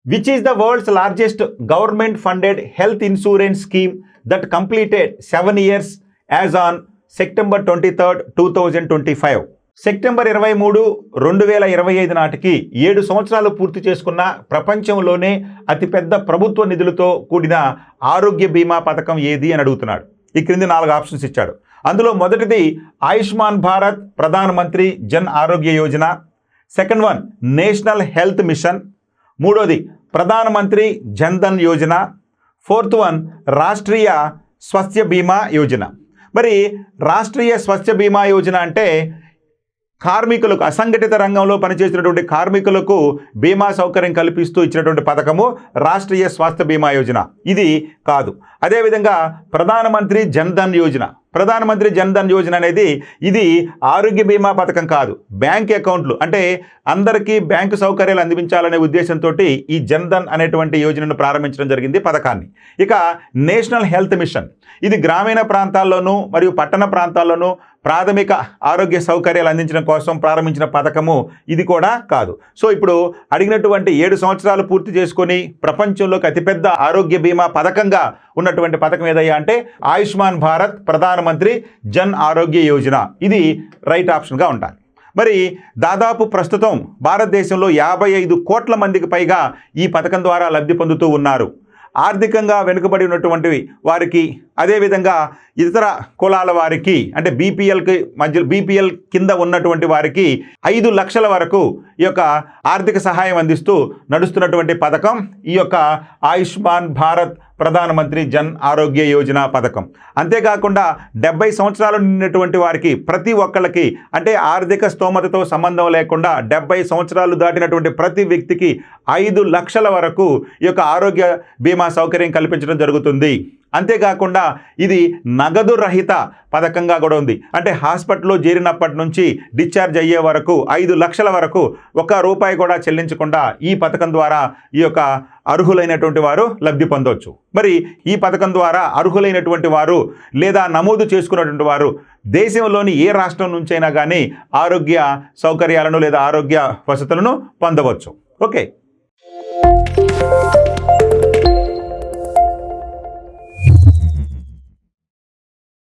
Which is the world's largest government-funded health insurance scheme that completed 7 years as on September 23rd, 2025? September 23, 2025 నాటికి 7 సంవత్సరాలు పూర్తి చేసుకున్న ప్రపంచంలోనే అతిపెద్ద ప్రభుత్వ నిధులతో కూడిన ఆరోగ్య బీమా పథకం ఏది అని అడుగుతున్నాడు. ఈ క్రింది 4 ఆప్షన్స్ ఇచ్చాడు. అందులో మొదటిది ఆయుష్మాన్ భారత్ ప్రధానమంత్రి జన్ ఆరోగ్య Yojana, second one national health machine, మూడోది ప్రధానమంత్రి జన్ధన్ యోజన, ఫోర్త్ వన్ రాష్ట్రీయ స్వాస్థ్య బీమా యోజన. మరి రాష్ట్రీయ స్వాస్థ్య బీమా యోజన అంటే కార్మికులకు, అసంఘటిత రంగంలో పనిచేసినటువంటి కార్మికులకు బీమా సౌకర్యం కల్పిస్తూ ఇచ్చినటువంటి పథకము రాష్ట్రీయ స్వాస్థ్య బీమా యోజన. ఇది కాదు. అదేవిధంగా ప్రధానమంత్రి జన్ధన్ యోజన, ప్రధానమంత్రి జన్ధన్ యోజన అనేది ఇది ఆరోగ్య బీమా పథకం కాదు. బ్యాంక్ అకౌంట్లు అంటే అందరికీ బ్యాంకు సౌకర్యాలు అందించాలనే ఉద్దేశంతో ఈ జన్ధన్ అనేటువంటి యోజనను ప్రారంభించడం జరిగింది పథకాన్ని. ఇక నేషనల్ హెల్త్ మిషన్, ఇది గ్రామీణ ప్రాంతాల్లోనూ మరియు పట్టణ ప్రాంతాల్లోనూ ప్రాథమిక ఆరోగ్య సౌకర్యాలు అందించడం కోసం ప్రారంభించిన పథకము ఇది కూడా కాదు. సో ఇప్పుడు అడిగినటువంటి 7 సంవత్సరాలు పూర్తి చేసుకొని ప్రపంచంలోకి అతిపెద్ద ఆరోగ్య బీమా పథకంగా ఉన్నటువంటి పథకం ఏదయ్యా అంటే ఆయుష్మాన్ భారత్ ప్రధానమంత్రి జన్ ఆరోగ్య యోజన. ఇది రైట్ ఆప్షన్గా ఉండాలి. మరి దాదాపు ప్రస్తుతం భారతదేశంలో 55 కోట్ల మందికి పైగా ఈ పథకం ద్వారా లబ్ధి పొందుతూ ఉన్నారు. ఆర్థికంగా వెనుకబడి ఉన్నటువంటి వారికి, అదేవిధంగా ఇతర కులాల వారికి అంటే బీపీఎల్ కింద ఉన్నటువంటి వారికి 5 లక్షల వరకు ఈ యొక్క ఆర్థిక సహాయం అందిస్తూ నడుస్తున్నటువంటి పథకం ఈ యొక్క ఆయుష్మాన్ భారత్ ప్రధానమంత్రి జన్ ఆరోగ్య యోజన పథకం. అంతేకాకుండా 70 సంవత్సరాలు నిండినటువంటి వారికి ప్రతి ఒక్కళ్ళకి అంటే ఆర్థిక స్తోమతతో సంబంధం లేకుండా 70 సంవత్సరాలు దాటినటువంటి ప్రతి వ్యక్తికి 5 లక్షల వరకు ఈ యొక్క ఆరోగ్య బీమా సౌకర్యం కల్పించడం జరుగుతుంది. అంతేకాకుండా ఇది నగదు రహిత పథకంగా కూడా ఉంది. అంటే హాస్పిటల్లో చేరినప్పటి నుంచి డిశ్చార్జ్ అయ్యే వరకు 5 లక్షల వరకు ₹1 కూడా చెల్లించకుండా ఈ పథకం ద్వారా ఈ యొక్క అర్హులైనటువంటి వారు లబ్ధి పొందవచ్చు. మరి ఈ పథకం ద్వారా అర్హులైనటువంటి వారు లేదా నమోదు చేసుకున్నటువంటి వారు దేశంలోని ఏ రాష్ట్రం నుంచైనా కానీ ఆరోగ్య సౌకర్యాలను లేదా ఆరోగ్య వసతులను పొందవచ్చు. ఓకే.